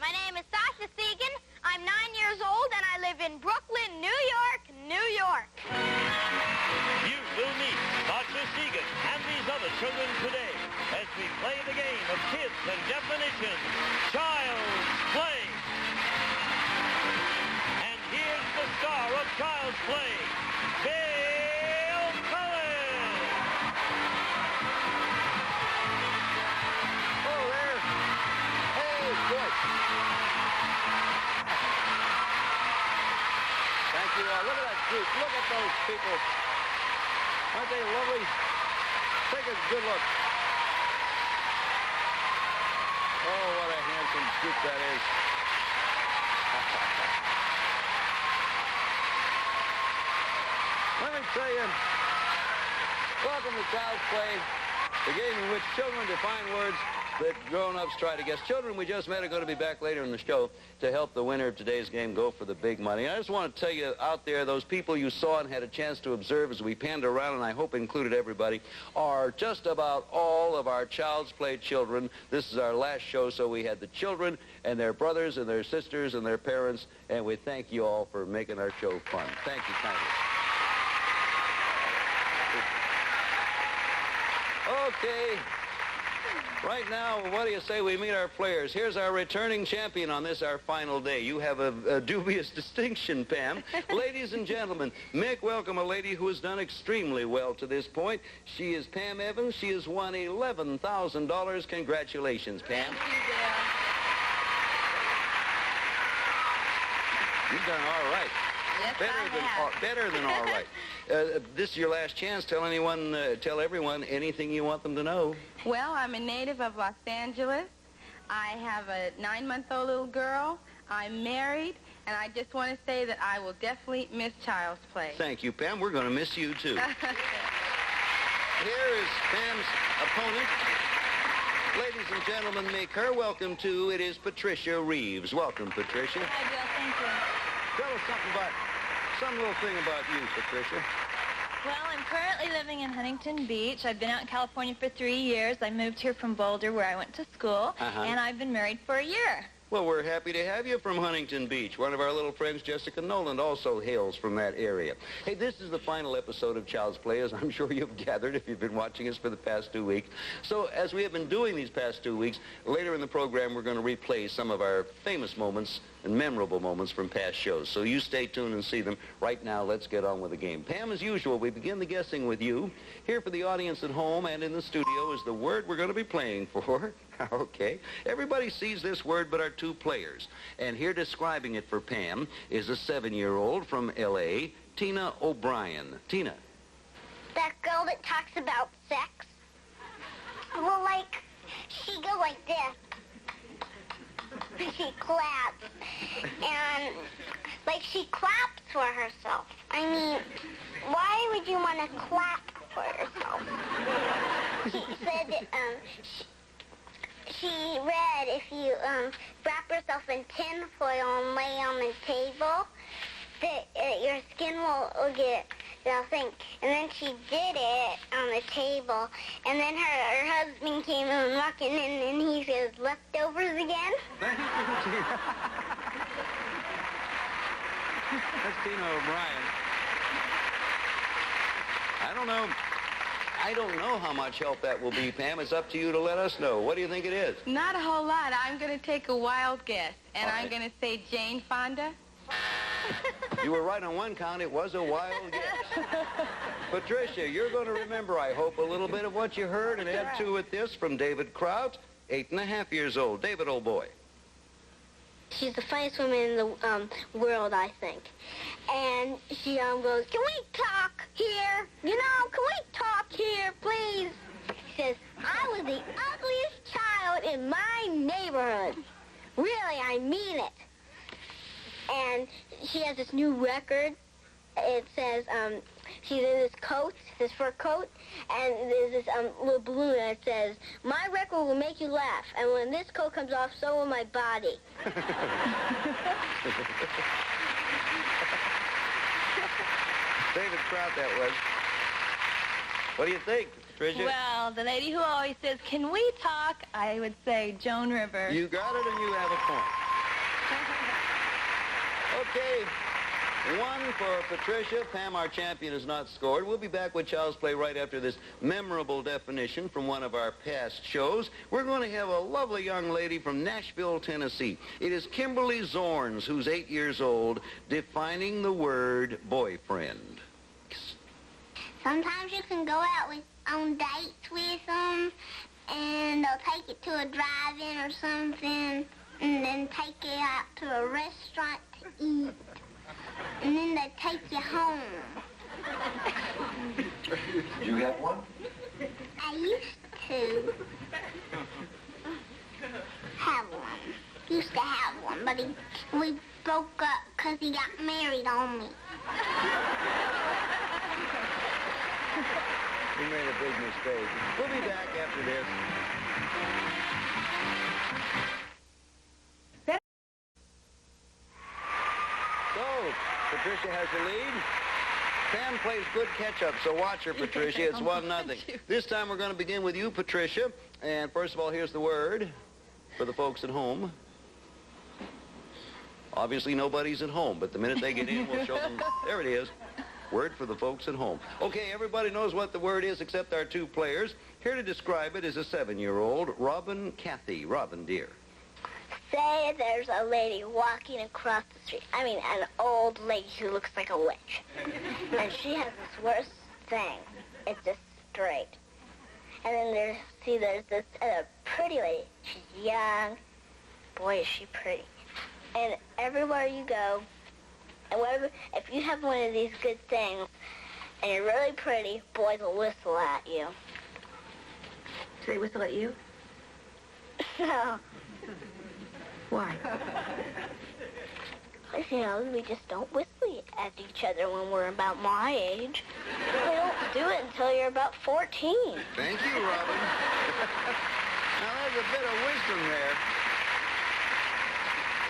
My name is Sasha Segan. I'm 9 years old, and I live in Brooklyn, New York, New York. You will meet Sasha Segan and these other children today as we play the game of Kids and Definitions, Child's Play. And here's the star of Child's Play, Bill Cullen. Oh, there. Hey, boy. Thank you. Look at that group. Look at those people. Aren't they lovely? Take a good look. Oh, what a handsome group that is. Let me tell you, welcome to Child's Play, the game in which children define words that grown-ups try to guess. Children we just met are going to be back later in the show to help the winner of today's game go for the big money. I just want to tell you out there, those people you saw and had a chance to observe as we panned around, and I hope included everybody, are just about all of our Child's Play children. This is our last show, so we had the children and their brothers and their sisters and their parents, and we thank you all for making our show fun. Thank you kindly. Okay. Right now, what do you say we meet our players? Here's our returning champion on this, our final day. You have a dubious distinction, Pam. Ladies and gentlemen, make welcome a lady who has done extremely well to this point. She is Pam Evans. She has won $11,000. Congratulations, Pam. Thank you, Bill. You've done all right. Yes, Better than all right. This is your last chance. Tell everyone anything you want them to know. Well, I'm a native of Los Angeles. I have a 9-month-old little girl. I'm married, and I just want to say that I will definitely miss Child's Play. Thank you, Pam. We're going to miss you, too. Here is Pam's opponent. Ladies and gentlemen, make her welcome to, it is Patricia Reeves. Welcome, Patricia. Hi, Bill. Thank you. Tell us some little thing about you, Patricia. Well, I'm currently living in Huntington Beach. I've been out in California for 3 years. I moved here from Boulder, where I went to school, and I've been married for a year. Well, we're happy to have you from Huntington Beach. One of our little friends, Jessica Noland, also hails from that area. Hey, this is the final episode of Child's Play, as I'm sure you've gathered if you've been watching us for the past 2 weeks. So, as we have been doing these past 2 weeks, later in the program, we're going to replay some of our famous moments and memorable moments from past shows. So you stay tuned and see them. Right now, let's get on with the game. Pam, as usual, we begin the guessing with you. Here for the audience at home and in the studio is the word we're going to be playing for. Okay. Everybody sees this word but our two players. And here describing it for Pam is a 7-year-old from L.A., Tina O'Brien. Tina. That girl that talks about sex. Well, like, she goes like this. She claps. And, like, she claps for herself. I mean, why would you want to clap for yourself? She said that, she read if you wrap yourself in tin foil and lay on the table, that your skin will get, they'll think. And then she did it on the table, and then her husband came in walking in, and he says, leftovers again? Thank you, Tina. That's Tina O'Brien. I don't know how much help that will be, Pam. It's up to you to let us know. What do you think it is? Not a whole lot. I'm going to take a wild guess, and All right. I'm going to say Jane Fonda. You were right on one count. It was a wild guess. Patricia, you're going to remember, I hope, a little bit of what you heard and add to it this from David Kraut, 8.5 years old. David, old boy. She's the funniest woman in the world, I think. And she goes, can we talk here? You know, can we talk here, please? She says, I was the ugliest child in my neighborhood. Really, I mean it. And she has this new record. It says, she's in this coat, this fur coat, and there's this little balloon, and it says, my record will make you laugh, and when this coat comes off, so will my body. David Kraut, that was. What do you think, Patricia? Well, the lady who always says, can we talk? I would say Joan Rivers. You got it, and you have a point. Okay. One for Patricia. Pam, our champion, has not scored. We'll be back with Child's Play right after this memorable definition from one of our past shows. We're going to have a lovely young lady from Nashville, Tennessee. It is Kimberly Zorns, who's 8 years old, defining the word boyfriend. Sometimes you can go out on dates with them, and they'll take you to a drive-in or something, and then take you out to a restaurant to eat. And then they take you home. Did you have one? I used to have one. Used to have one, but we broke up because he got married on me. We made a big mistake. We'll be back after this. Patricia has the lead. Pam plays good catch-up, so watch her, Patricia. It's 1-0. This time we're going to begin with you, Patricia. And first of all, here's the word for the folks at home. Obviously, nobody's at home, but the minute they get in, we'll show them. There it is. Word for the folks at home. Okay, everybody knows what the word is except our two players. Here to describe it is a 7-year-old, Robin Cathy. Robin, dear. Say there's a lady walking across the street. I mean, an old lady who looks like a witch. And she has this worst thing. It's just straight. And then there's this pretty lady. She's young. Boy, is she pretty. And everywhere you go, and if you have one of these good things, and you're really pretty, boys will whistle at you. Do they whistle at you? No. Why? You know, we just don't whistle at each other when we're about my age. We don't do it until you're about 14. Thank you, Robin. Now, there's a bit of wisdom there.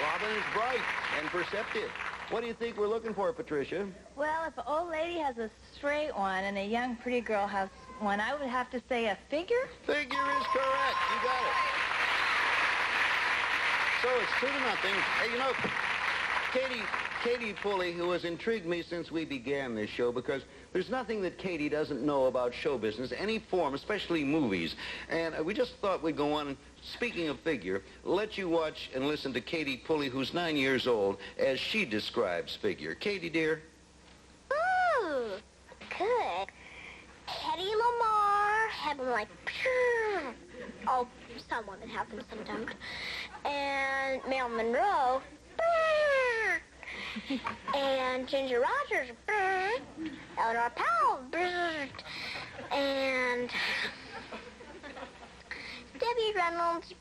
Robin is bright and perceptive. What do you think we're looking for, Patricia? Well, if an old lady has a straight one and a young pretty girl has one, I would have to say a figure. Figure is correct. You got it. So it's 2-0. Hey, you know, Katie Pulley, who has intrigued me since we began this show, because there's nothing that Katie doesn't know about show business, any form, especially movies. And we just thought we'd go on, and speaking of figure, let you watch and listen to Katie Pulley, who's 9 years old, as she describes figure. Katie, dear. Ooh, good. Teddy Lamar, have them like, oh, some women have them sometimes. And Marilyn Monroe, and Ginger Rogers, Eleanor Powell, and Debbie Reynolds.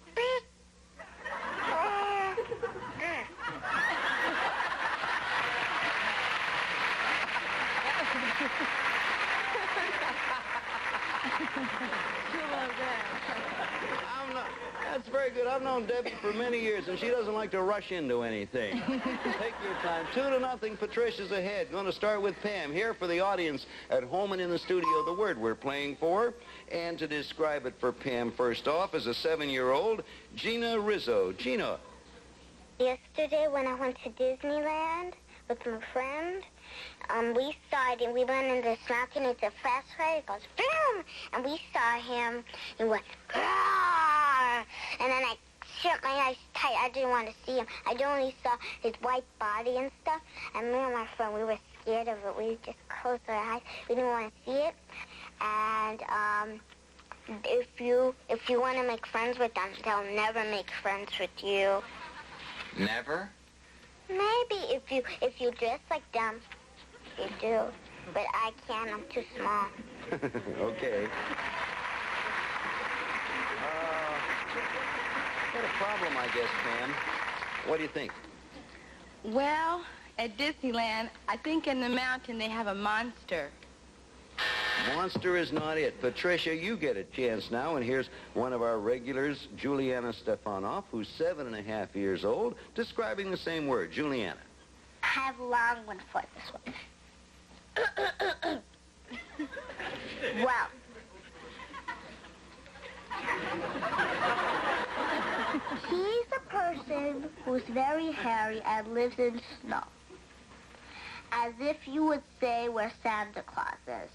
That's very good. I've known Debbie for many years, and she doesn't like to rush into anything. Take your time. 2-0. Patricia's ahead. Going to start with Pam. Here for the audience at home and in the studio, the word we're playing for. And to describe it for Pam, first off, is a 7-year-old, Gina Rizzo. Gina. Yesterday when I went to Disneyland with my friend, we saw it, and we went in this mountain. It's a fast ride. It goes, boom! And we saw him, and went, Grrr! And then I shut my eyes tight. I didn't want to see him. I only saw his white body and stuff. And me and my friend, we were scared of it. We just closed our eyes. We didn't want to see it. And if you want to make friends with them, they'll never make friends with you. Never? Maybe if you dress like them, you do. But I can't. I'm too small. Okay. Got a problem, I guess, Pam. What do you think? Well, at Disneyland, I think in the mountain they have a monster. Monster is not it. Patricia, you get a chance now, and here's one of our regulars, Juliana Stefanoff, who's 7.5 years old, describing the same word. Juliana. I have long one for this one. Well. He's a person who's very hairy and lives in snow. as if you would say where Santa Claus is.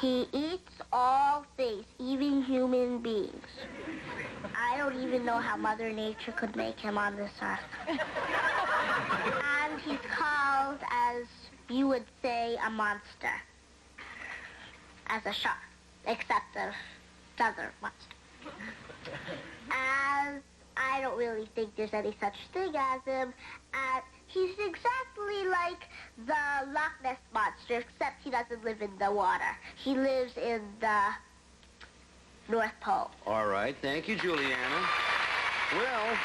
He eats all things, even human beings. I don't even know how Mother Nature could make him on this earth. And he's called, as you would say, a monster. As a shark, except a feather monster. As I don't really think there's any such thing as him. He's exactly like the Loch Ness Monster, except he doesn't live in the water. He lives in the North Pole. All right. Thank you, Juliana. Well,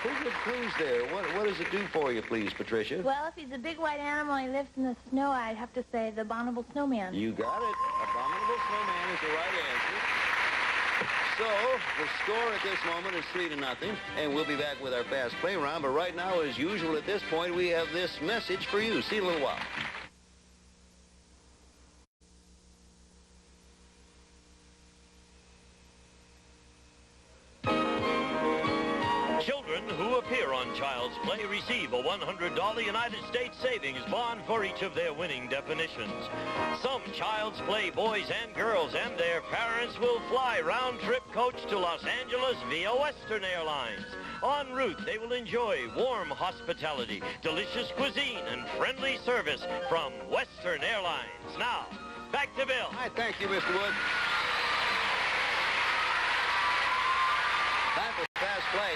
who's the clues there? What does it do for you, please, Patricia? Well, if he's a big white animal and he lives in the snow, I'd have to say the Abominable Snowman. You got it. Abominable Snowman is the right answer. So, the score at this moment is 3-0, and we'll be back with our fast play round. But right now, as usual, at this point, we have this message for you. See you in a little while. Children who appear on Child's Play receive a $100 United States savings bond for each of their winning definitions. Some Child's Play boys and girls and their parents will fly round-trip coach to Los Angeles via Western Airlines. En route, they will enjoy warm hospitality, delicious cuisine, and friendly service from Western Airlines. Now, back to Bill. All right, thank you, Mr. Wood. Time for fast play.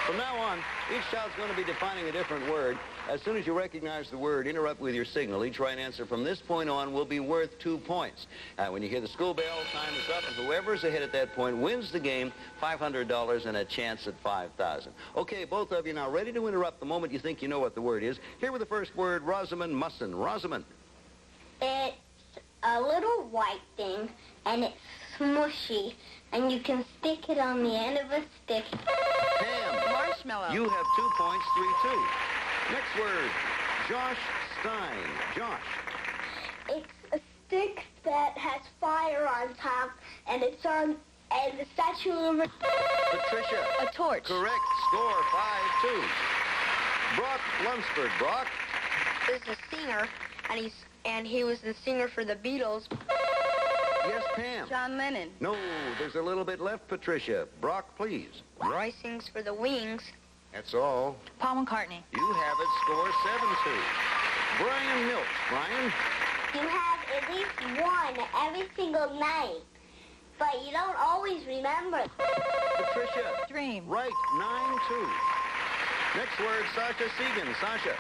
From now on, each child's going to be defining a different word. As soon as you recognize the word, interrupt with your signal. Each right answer from this point on will be worth 2 points. When you hear the school bell, time is up, and whoever's ahead at that point wins the game, $500 and a chance at $5,000. Okay, both of you now ready to interrupt the moment you think you know what the word is. Here with the first word, Rosamond Musson. Rosamond. It's a little white thing, and it's smushy, and you can stick it on the end of a stick. Pam. Marshmallow. You have 2 points, 3-2. Next word, Josh Stein. Josh. It's a stick that has fire on top, and it's on, and the Statue of Liberty. Patricia. A torch. Correct. Score 5-2. Brock Lunsford. Brock. Is a singer, and he was the singer for the Beatles. Yes, Pam. John Lennon. No, there's a little bit left, Patricia. Brock, please. Roy sings for the Wings. That's all. Paul McCartney. You have it. Score 7-2. Brian Milch. Brian. You have at least one every single night, but you don't always remember. Patricia. Dream. Right. 9-2. Next word, Sasha Segan. Sasha.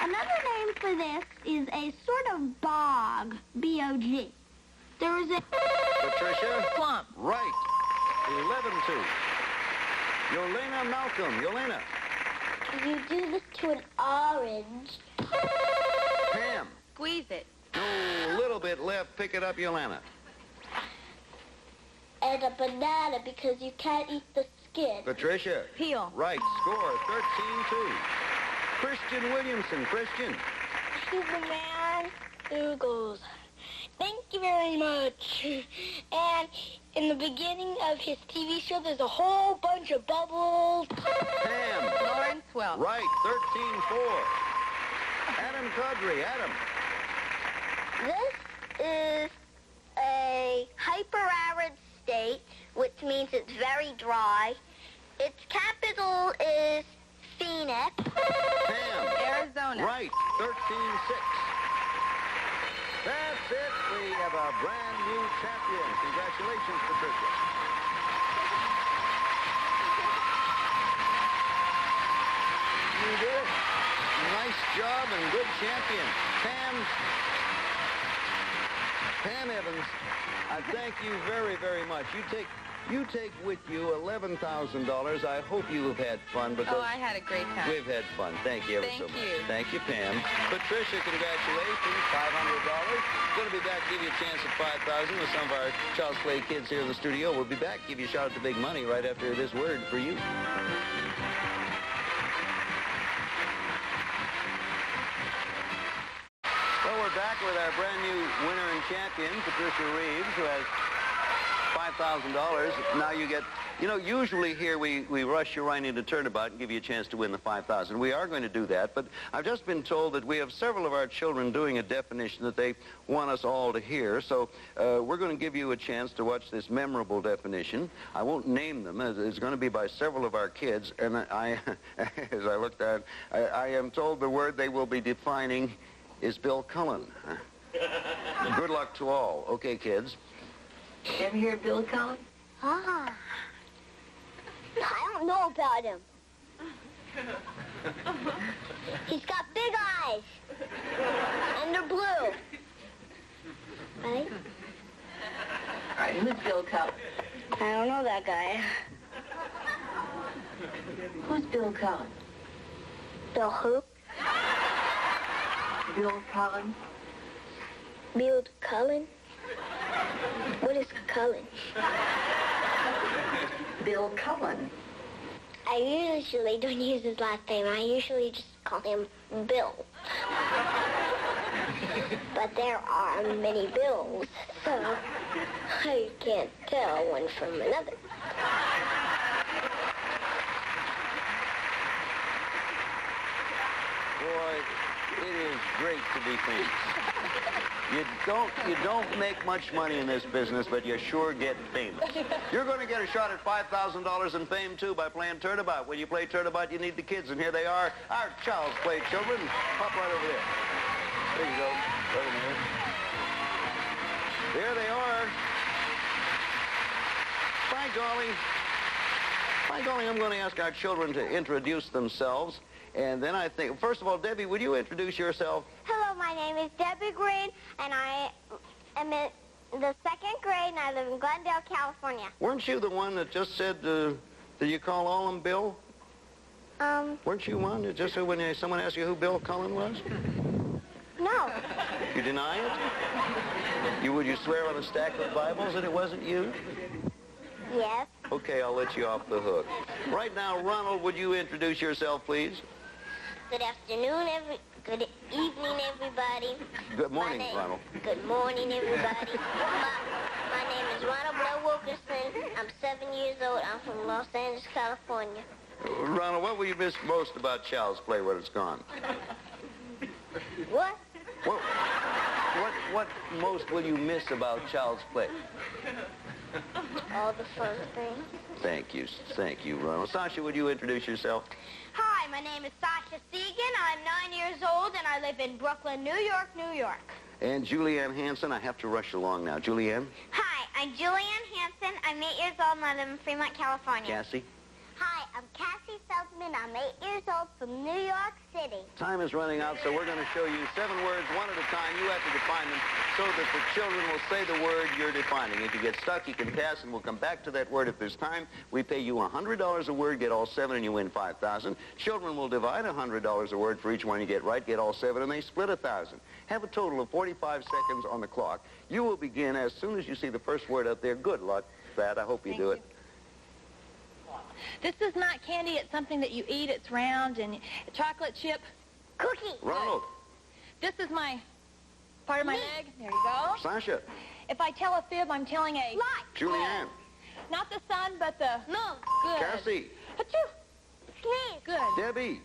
Another name for this is a sort of bog, B-O-G. There is a... Patricia. Swamp. Right. 11-2. Yolena Malcolm. Yolena. You do this to an orange. Pam. Squeeze it. No, a little bit left. Pick it up, Yolena. And a banana because you can't eat the skin. Patricia. Peel. Right. Score 13-2. Christian Williamson. Christian. He's the man who goes, "Thank you very much." And in the beginning of his TV show, there's a whole bunch of bubbles. Pam. Lawrence Welk. Right. 13-4. Adam Cudry. Adam. This is a hyper-arid state, which means it's very dry. Its capital is Phoenix. Pam. Arizona. Right. 13-6. That's it. We have a brand new champion. Congratulations, Patricia. You did it. Nice job and good champion. Pam Evans, I thank you very, very much. You take with you $11,000. I hope you have had fun because Oh, I had a great time. we've had fun. Thank you ever Thank so much. you. Thank you, Pam. Patricia, congratulations. $500. Going to be back, give you a chance at $5,000 with some of our Child's Play kids here in the studio. We'll be back, give you a shout at the big money right after this word for you. Well, we're back with our brand new winner and champion, Patricia Reeves, who has $5,000. Now you get You know, usually here we rush you right into Turnabout and give you a chance to win the $5,000. We are going to do that, but I've just been told that we have several of our children doing a definition that they want us all to hear. So we're going to give you a chance to watch this memorable definition. I won't name them. It's going to be by several of our kids. And I as I looked at it, I am told the word they will be defining is Bill Cullen. Good luck to all. Okay, kids. Ever hear of Bill Cullen? Ah. I don't know about him. He's got big eyes. And they're blue. Right? All right, who's Bill Cullen? I don't know that guy. Who's Bill Cullen? Bill who? Bill Cullen? Bill Cullen? What is Cullen? Bill Cullen. I usually don't use his last name. I usually just call him Bill. But there are many Bills, so I can't tell one from another. Boy, it is great to be famous. You don't make much money in this business, but you sure get famous. You're going to get a shot at $5,000 in fame, too, by playing Turnabout. When you play Turnabout, you need the kids, and here they are, our Child's Play children. Pop right over there. There you go. Right in there. There they are. By golly, I'm going to ask our children to introduce themselves. And then I think, first of all, Debbie, would you introduce yourself? Hello, my name is Debbie Green, and I am in the 2nd grade, and I live in Glendale, California. Weren't you the one that just said, did you call all of them Bill? Weren't you one? Just so when someone asked you who Bill Cullen was? No. You deny it? Would you swear on a stack of Bibles that it wasn't you? Yes. Okay, I'll let you off the hook. Right now, Ronald, would you introduce yourself, please? Good afternoon, good evening, everybody. Good morning, Ronald. Good morning, everybody. My name is Ronald Blair Wilkerson. I'm 7 years old. I'm from Los Angeles, California. Ronald, what will you miss most about Child's Play when it's gone? What? What most will you miss about Child's Play? All the fun things. Thank you, Ronald. Sasha, would you introduce yourself? Hi, my name is Sasha Segan. I'm 9 years old, and I live in Brooklyn, New York, New York. And Julianne Hanson, I have to rush along now. Julianne? Hi, I'm Julianne Hanson. I'm 8 years old, and I live in Fremont, California. Cassie? Hi, I'm Cassie Feldman. I'm 8 years old from New York City. Time is running out, so we're going to show you 7 words, one at a time. You have to define them so that the children will say the word you're defining. If you get stuck, you can pass, and we'll come back to that word if there's time. We pay you $100 a word, get all 7, and you win $5,000. Children will divide $100 a word for each one you get right, get all 7, and they split $1,000. Have a total of 45 seconds on the clock. You will begin as soon as you see the first word up there. Good luck, Thad. I hope you do it. This is not candy. It's something that you eat. It's round and chocolate chip. Cookie. Ronald. This is my part of my leg. There you go. Sasha. If I tell a fib, I'm telling a Lie. Julianne. Not the sun, but the Moon. good. Cassie. Achoo. Sneeze. Good. Debbie.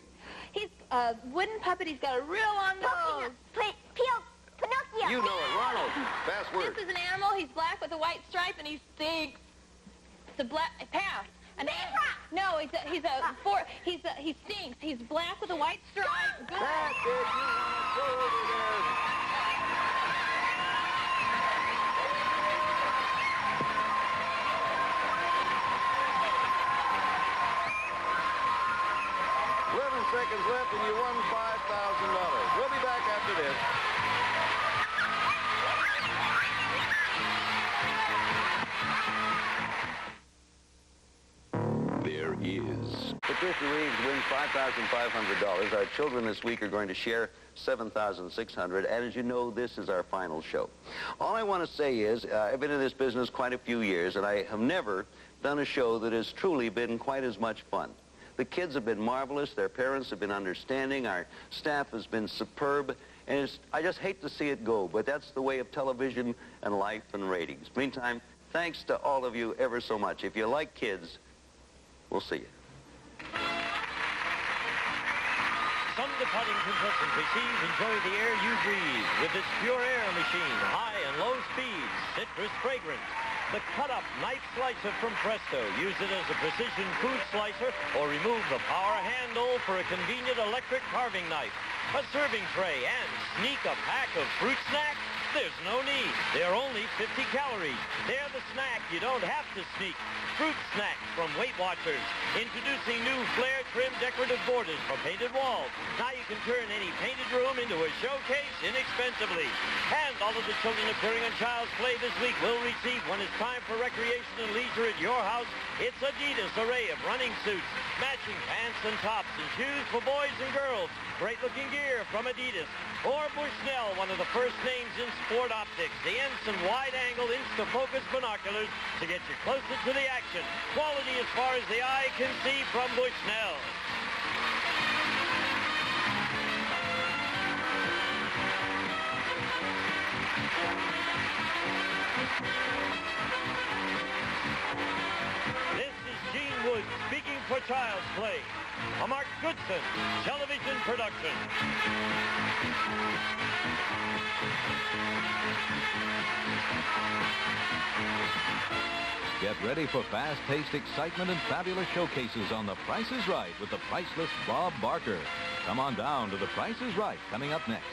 He's a wooden puppet. He's got a real long nose. Pinocchio. You know it. Ronald. Fast word. This is an animal. He's black with a white stripe, and he stinks. It's a black pass. No, he stinks. He's black with a white stripe. Good. That's it. You go over there. Seconds left and you won $5,000. We'll be back after this. There is. Patricia Reeves wins $5,500. Our children this week are going to share $7,600. And as you know, this is our final show. All I want to say is I've been in this business quite a few years, and I have never done a show that has truly been quite as much fun. The kids have been marvelous. Their parents have been understanding. Our staff has been superb. And I just hate to see it go, but that's the way of television and life and ratings. Meantime, Thanks to all of you ever so much. If you like kids, we'll see you. Some departing contestants receive Enjoy the Air You Breathe with this pure air machine, high and low speeds, citrus fragrance. The cut-up knife slicer from Presto. Use it as a precision food slicer or remove the power handle for a convenient electric carving knife. A serving tray and sneak a pack of fruit snacks? There's no need. They're only 50 calories. They're the snack you don't have to sneak. Fruit snacks from Weight Watchers. Introducing new flare trim decorative borders for painted walls. Now you can turn any painted room into a showcase inexpensively. And all of the children appearing on Child's Play this week will receive, when it's time for recreation and leisure at your house, it's Adidas array of running suits, matching pants and tops and shoes for boys and girls. Great-looking gear from Adidas. Or Bushnell, one of the first names in sport optics. The Ensign wide-angle Insta-focus binoculars to get you closer to the action. Quality as far as the eye can see from Bushnell. This is Gene Wood speaking for Child's Play. A Mark Goodson television production. Get ready for fast-paced excitement and fabulous showcases on The Price is Right with the priceless Bob Barker. Come on down to The Price is Right, coming up next.